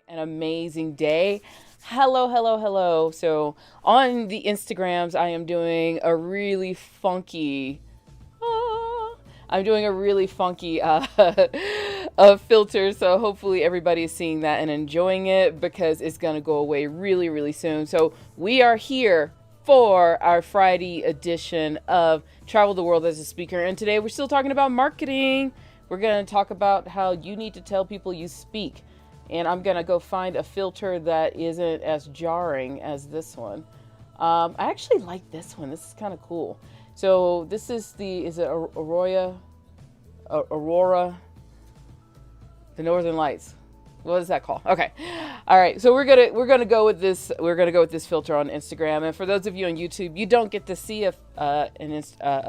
An amazing day. Hello, hello, hello. So on the Instagrams, I am doing a really funky. ah, I'm doing a really funky filter. So hopefully everybody is seeing that and enjoying it because it's gonna go away really, really soon. So we are here for our Friday edition of Travel the World as a Speaker, and today we're still talking about marketing. We're gonna talk about how you need to tell people you speak. And I'm gonna go find a filter that isn't as jarring as this one. I actually like this one. This is kind of cool. So this is is it Aurora, the Northern Lights. What is that called? Okay. All right. So we're gonna go with this. We're gonna go with this filter on Instagram. And for those of you on YouTube, you don't get to see a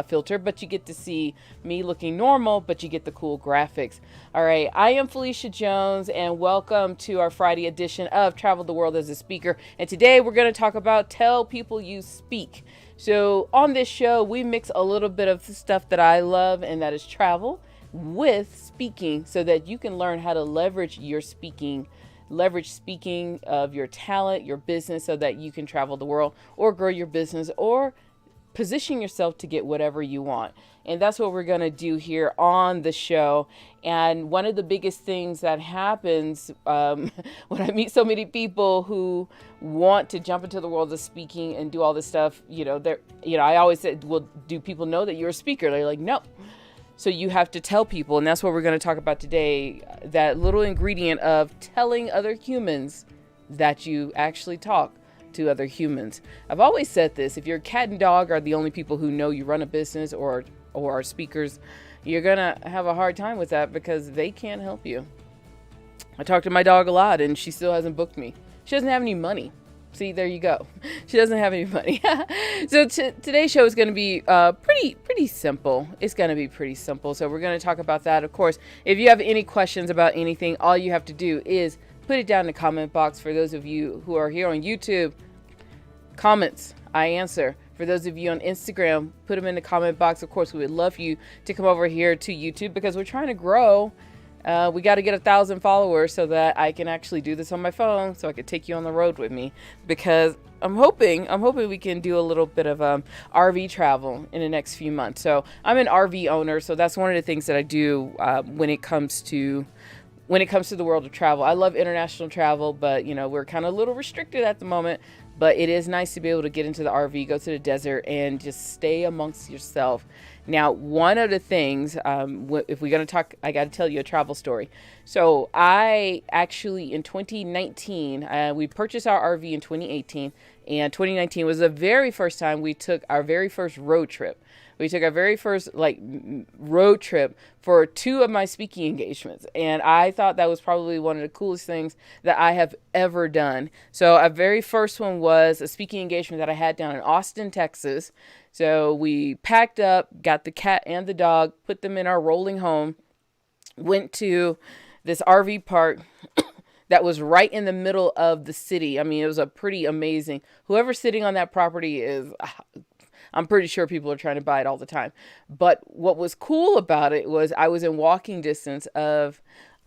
filter, but you get to see me looking normal, but you get the cool graphics. All right. I am Phylecia Jones, and welcome to our Friday edition of Travel the World as a Speaker. And today we're gonna talk about tell people you speak. So on this show, we mix a little bit of stuff that I love, and that is travel with speaking, so that you can learn how to leverage speaking of your talent, your business, so that you can travel the world or grow your business or position yourself to get whatever you want. And that's what we're going to do here on the show. And one of the biggest things that happens when I meet so many people who want to jump into the world of speaking and do all this stuff, I always said, well, do people know that you're a speaker? They're like, no. So you have to tell people, and that's what we're going to talk about today, that little ingredient of telling other humans that you actually talk to other humans. I've always said this: if your cat and dog are the only people who know you run a business or are speakers, you're going to have a hard time with that because they can't help you. I talk to my dog a lot, and she still hasn't booked me. She doesn't have any money. See, there you go. She doesn't have any money. So today's show is going to be pretty simple. It's going to be pretty simple. So we're going to talk about that. Of course, if you have any questions about anything, all you have to do is put it down in the comment box. For those of you who are here on YouTube, comments, I answer. For those of you on Instagram, put them in the comment box. Of course, we would love you to come over here to YouTube because we're trying to grow. We got to get 1,000 followers so that I can actually do this on my phone, so I could take you on the road with me, because I'm hoping we can do a little bit of RV travel in the next few months. So I'm an RV owner, so that's one of the things that I do when it comes to the world of travel. I love international travel, but we're kind of a little restricted at the moment. But it is nice to be able to get into the RV, go to the desert, and just stay amongst yourself. Now, one of the things, if we're going to talk, I got to tell you a travel story. So I actually, in 2019, we purchased our RV in 2018, and 2019 was the very first time we took our very first road trip. We took our very first road trip for 2 of my speaking engagements. And I thought that was probably one of the coolest things that I have ever done. So our very first one was a speaking engagement that I had down in Austin, Texas. So we packed up, got the cat and the dog, put them in our rolling home, went to this RV park that was right in the middle of the city. I mean, it was a pretty amazing. Whoever's sitting on that property is, I'm pretty sure people are trying to buy it all the time. But what was cool about it was I was in walking distance of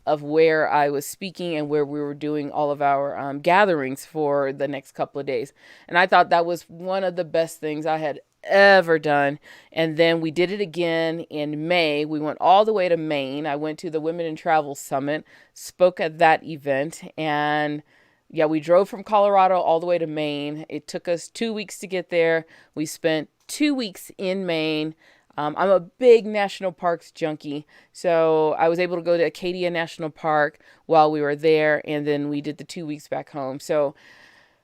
where I was speaking and where we were doing all of our gatherings for the next couple of days. And I thought that was one of the best things I had ever done. And then we did it again in May. We went all the way to Maine. I went to the Women in Travel Summit, spoke at that event, and yeah, we drove from Colorado all the way to Maine. It took us 2 weeks to get there. We spent 2 weeks in Maine. I'm a big national parks junkie, so I was able to go to Acadia National Park while we were there, and then we did the 2 weeks back home. So,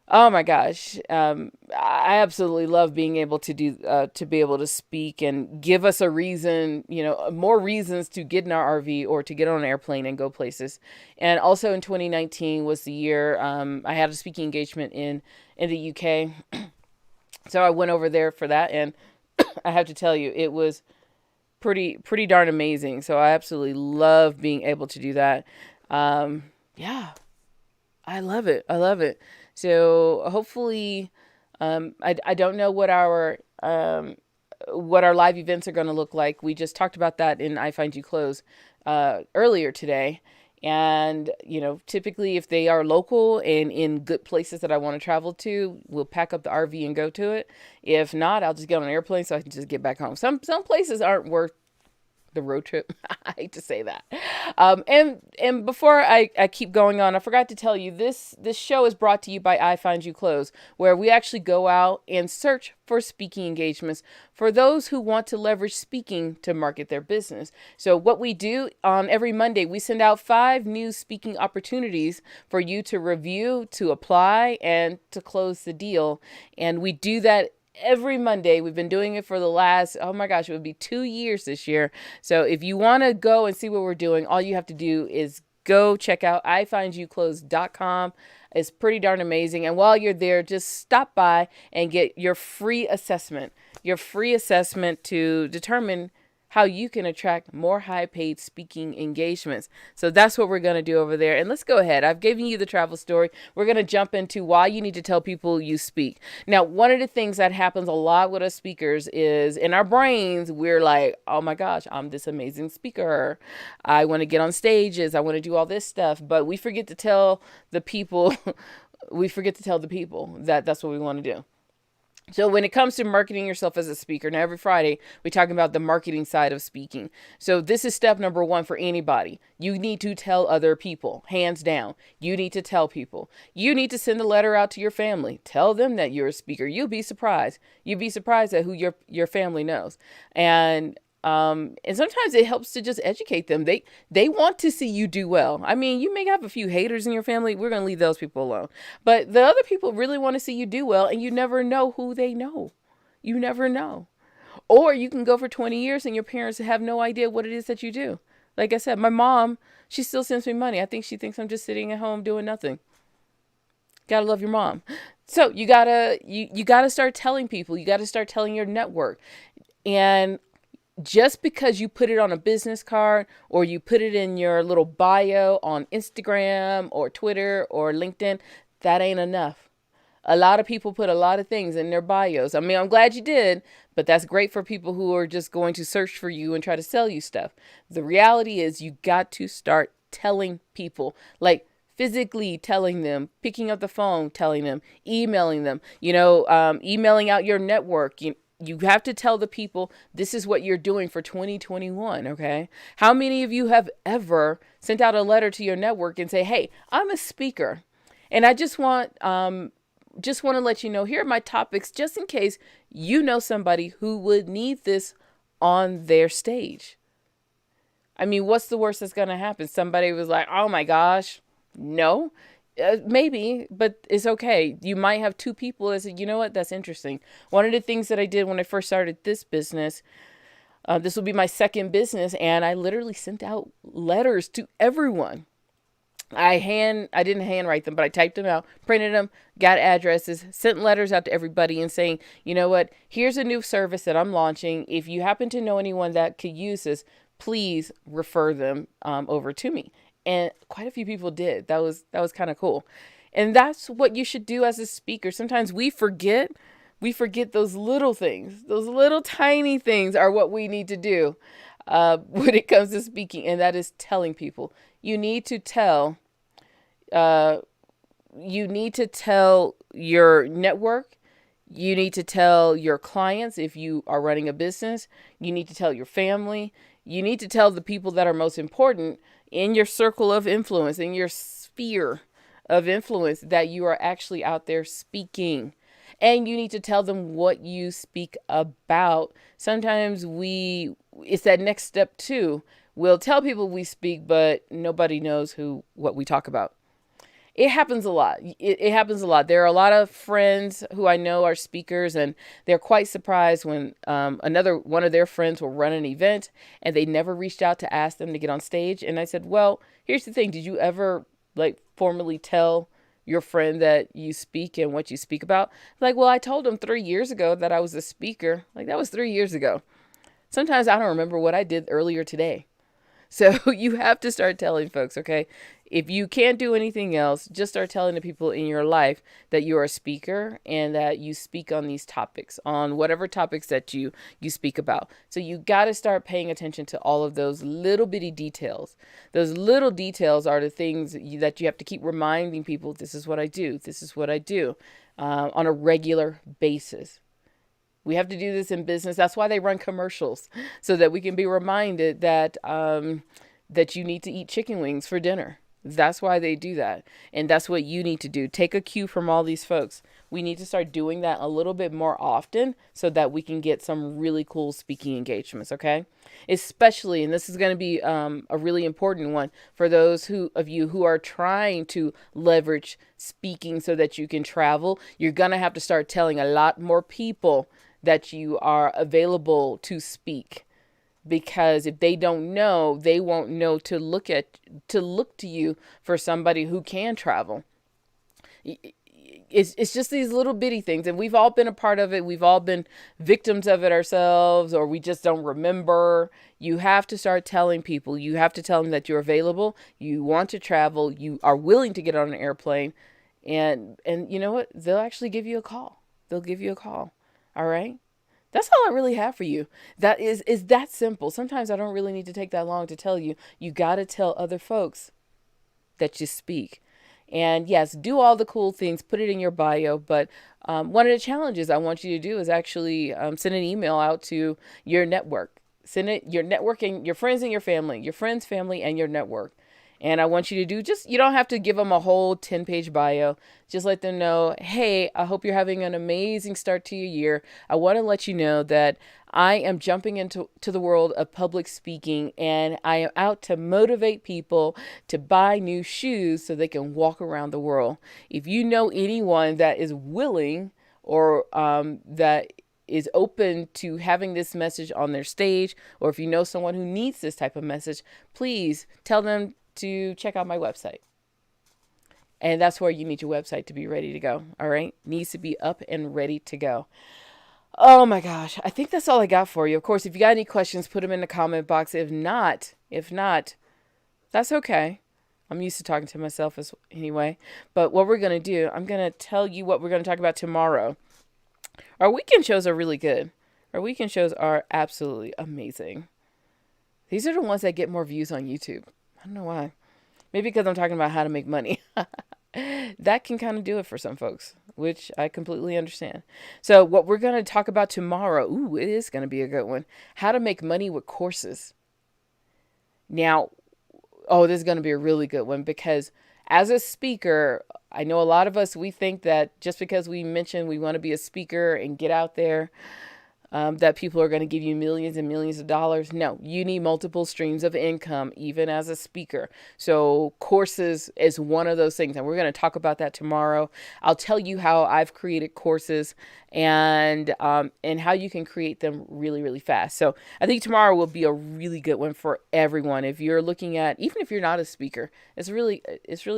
oh my gosh, I absolutely love being able to be able to speak and give us a reason, more reasons to get in our RV or to get on an airplane and go places. And also in 2019 was the year I had a speaking engagement in the UK, so I went over there for that, and I have to tell you, it was pretty darn amazing. So I absolutely love being able to do that. Yeah, I love it. I love it. So hopefully, I don't know what our live events are going to look like. We just talked about that in iFind You Close earlier today. And, typically if they are local and in good places that I want to travel to, we'll pack up the RV and go to it. If not, I'll just get on an airplane so I can just get back home. Some places aren't worth the road trip. I hate to say that. And before I keep going on, I forgot to tell you this show is brought to you by iFind You Close, where we actually go out and search for speaking engagements for those who want to leverage speaking to market their business. So what we do on every Monday, we send out 5 new speaking opportunities for you to review, to apply, and to close the deal. And we do that every Monday. We've been doing it for the last, oh my gosh, it would be 2 years this year. So if you want to go and see what we're doing, all you have to do is go check out ifindyouclose.com. It's pretty darn amazing. And while you're there, just stop by and get your free assessment to determine how you can attract more high-paid speaking engagements. So that's what we're going to do over there. And let's go ahead. I've given you the travel story. We're going to jump into why you need to tell people you speak. Now, one of the things that happens a lot with us speakers is in our brains, we're like, oh my gosh, I'm this amazing speaker. I want to get on stages. I want to do all this stuff. But we forget to tell the people, that that's what we want to do. So when it comes to marketing yourself as a speaker, now every Friday, we talk about the marketing side of speaking. So this is step number 1 for anybody. You need to tell other people, hands down. You need to tell people. You need to send a letter out to your family. Tell them that you're a speaker. You'll be surprised. You'll be surprised at who your family knows. And sometimes it helps to just educate them. They want to see you do well. I mean, you may have a few haters in your family. We're going to leave those people alone. But the other people really want to see you do well, and you never know who they know. You never know. Or you can go for 20 years and your parents have no idea what it is that you do. Like I said, my mom, she still sends me money. I think she thinks I'm just sitting at home doing nothing. Gotta love your mom. So you gotta start telling people. You gotta start telling your network. And just because you put it on a business card or you put it in your little bio on Instagram or Twitter or LinkedIn, that ain't enough. A lot of people put a lot of things in their bios. I mean, I'm glad you did, but that's great for people who are just going to search for you and try to sell you stuff. The reality is you got to start telling people, like physically telling them, picking up the phone, telling them, emailing them, emailing out your network. You have to tell the people this is what you're doing for 2021, okay? How many of you have ever sent out a letter to your network and say, hey, I'm a speaker, and I just want to let you know, here are my topics, just in case you know somebody who would need this on their stage. I mean, what's the worst that's going to happen? Somebody was like, oh my gosh, no. Maybe, but it's okay. You might have 2 people that say, you know what, that's interesting. One of the things that I did when I first started this business, this will be my second business, and I literally sent out letters to everyone. I didn't handwrite them, but I typed them out, printed them, got addresses, sent letters out to everybody and saying, you know what, here's a new service that I'm launching. If you happen to know anyone that could use this, please refer them over to me. And quite a few people did. That was kind of cool. And that's what you should do as a speaker. Sometimes we forget those little things. Those little tiny things are what we need to do when it comes to speaking. And that is telling people. You need to tell your network. You need to tell your clients if you are running a business. You need to tell your family. You need to tell the people that are most important in your circle of influence, in your sphere of influence, that you are actually out there speaking. And you need to tell them what you speak about. Sometimes it's that next step too. We'll tell people we speak, but nobody knows what we talk about. It happens a lot. It happens a lot. There are a lot of friends who I know are speakers, and they're quite surprised when another one of their friends will run an event and they never reached out to ask them to get on stage. And I said, well, here's the thing. Did you ever formally tell your friend that you speak and what you speak about? Like, well, I told them 3 years ago that I was a speaker. Like, that was 3 years ago. Sometimes I don't remember what I did earlier today. So you have to start telling folks, okay? If you can't do anything else, just start telling the people in your life that you're a speaker and that you speak on these topics, on whatever topics that you speak about. So you got to start paying attention to all of those little bitty details. Those little details are the things that you have to keep reminding people, this is what I do, this is what I do, on a regular basis. We have to do this in business. That's why they run commercials, so that we can be reminded that that you need to eat chicken wings for dinner. That's why they do that. And that's what you need to do. Take a cue from all these folks. We need to start doing that a little bit more often so that we can get some really cool speaking engagements, okay? Especially, and this is going to be a really important one for those of you who are trying to leverage speaking so that you can travel. You're going to have to start telling a lot more people that you are available to speak, because if they don't know, they won't know to look to you for somebody who can travel. It's just these little bitty things, and we've all been a part of it. We've all been victims of it ourselves, or we just don't remember. You have to start telling people. You have to tell them that you're available, you want to travel, you are willing to get on an airplane, and you know what? They'll actually give you a call. They'll give you a call. All right? That's all I really have for you. That is that simple. Sometimes I don't really need to take that long to tell you. You got to tell other folks that you speak. And yes, do all the cool things, put it in your bio. But one of the challenges I want you to do is actually send an email out to your network. Send it, your network, and your friends and your family, your friends, family, and your network. And I want you to you don't have to give them a whole 10-page bio. Just let them know, hey, I hope you're having an amazing start to your year. I want to let you know that I am jumping into the world of public speaking, and I am out to motivate people to buy new shoes so they can walk around the world. If you know anyone that is willing or that is open to having this message on their stage, or if you know someone who needs this type of message, please tell them to check out my website. And that's where you need your website to be ready to go. All right. Needs to be up and ready to go. Oh my gosh. I think that's all I got for you. Of course, if you got any questions, put them in the comment box. If not, that's okay. I'm used to talking to myself anyway. But what we're going to do, I'm going to tell you what we're going to talk about tomorrow. Our weekend shows are really good. Our weekend shows are absolutely amazing. These are the ones that get more views on YouTube. I don't know why. Maybe because I'm talking about how to make money. That can kind of do it for some folks, which I completely understand. So what we're going to talk about tomorrow, it is going to be a good one. How to make money with courses. Now, this is going to be a really good one, because as a speaker, I know a lot of us, we think that just because we mention we want to be a speaker and get out there, that people are going to give you millions and millions of dollars. No, you need multiple streams of income, even as a speaker. So courses is one of those things. And we're going to talk about that tomorrow. I'll tell you how I've created courses and how you can create them really, really fast. So I think tomorrow will be a really good one for everyone. If you're looking at, even if you're not a speaker, it's really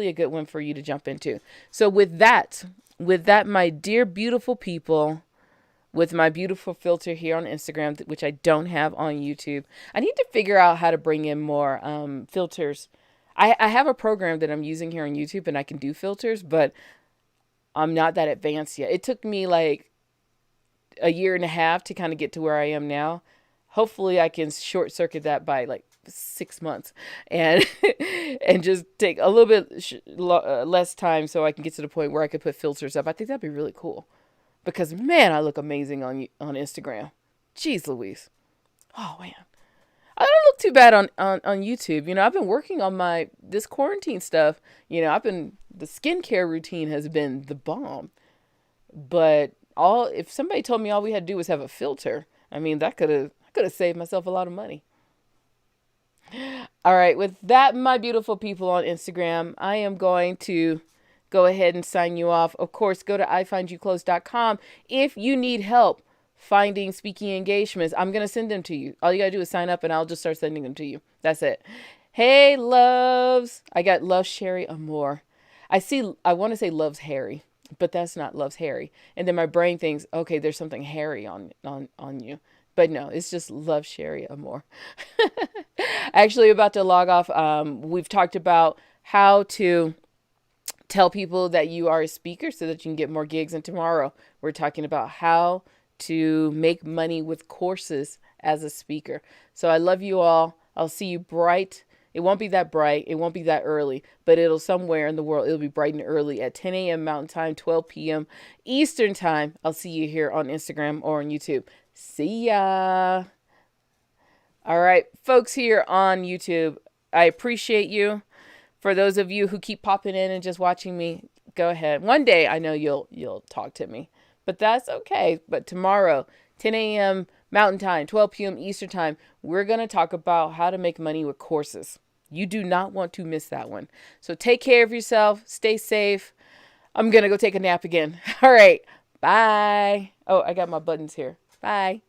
a good one for you to jump into. So with that, my dear, beautiful people, with my beautiful filter here on Instagram, which I don't have on YouTube. I need to figure out how to bring in more filters. I have a program that I'm using here on YouTube, and I can do filters, but I'm not that advanced yet. It took me like a year and a half to kind of get to where I am now. Hopefully I can short circuit that by like 6 months and and just take a little bit less time so I can get to the point where I could put filters up. I think that'd be really cool. Because, man, I look amazing on Instagram. Jeez Louise. Oh, man. I don't look too bad on YouTube. You know, I've been working on this quarantine stuff. You know, the skincare routine has been the bomb. But if somebody told me all we had to do was have a filter, I mean, I could have saved myself a lot of money. All right. With that, my beautiful people on Instagram, I am going to go ahead and sign you off. Of course, go to iFindYouClose.com. If you need help finding speaking engagements, I'm going to send them to you. All you got to do is sign up and I'll just start sending them to you. That's it. Hey, loves. I got Love Sherry Amore. I want to say Loves Harry, but that's not Loves Harry. And then my brain thinks, okay, there's something hairy on you. But no, it's just Love Sherry Amore. actually about to log off. We've talked about how to tell people that you are a speaker so that you can get more gigs. And tomorrow we're talking about how to make money with courses as a speaker. So I love you all. I'll see you bright. It won't be that bright. It won't be that early, but it'll somewhere in the world. It'll be bright and early at 10 a.m. Mountain Time, 12 p.m. Eastern Time. I'll see you here on Instagram or on YouTube. See ya. All right, folks here on YouTube, I appreciate you. For those of you who keep popping in and just watching me, go ahead. One day I know you'll talk to me, but that's okay. But tomorrow, 10 a.m. Mountain Time, 12 p.m. Eastern Time, we're going to talk about how to make money with courses. You do not want to miss that one. So take care of yourself. Stay safe. I'm going to go take a nap again. All right. Bye. Oh, I got my buttons here. Bye.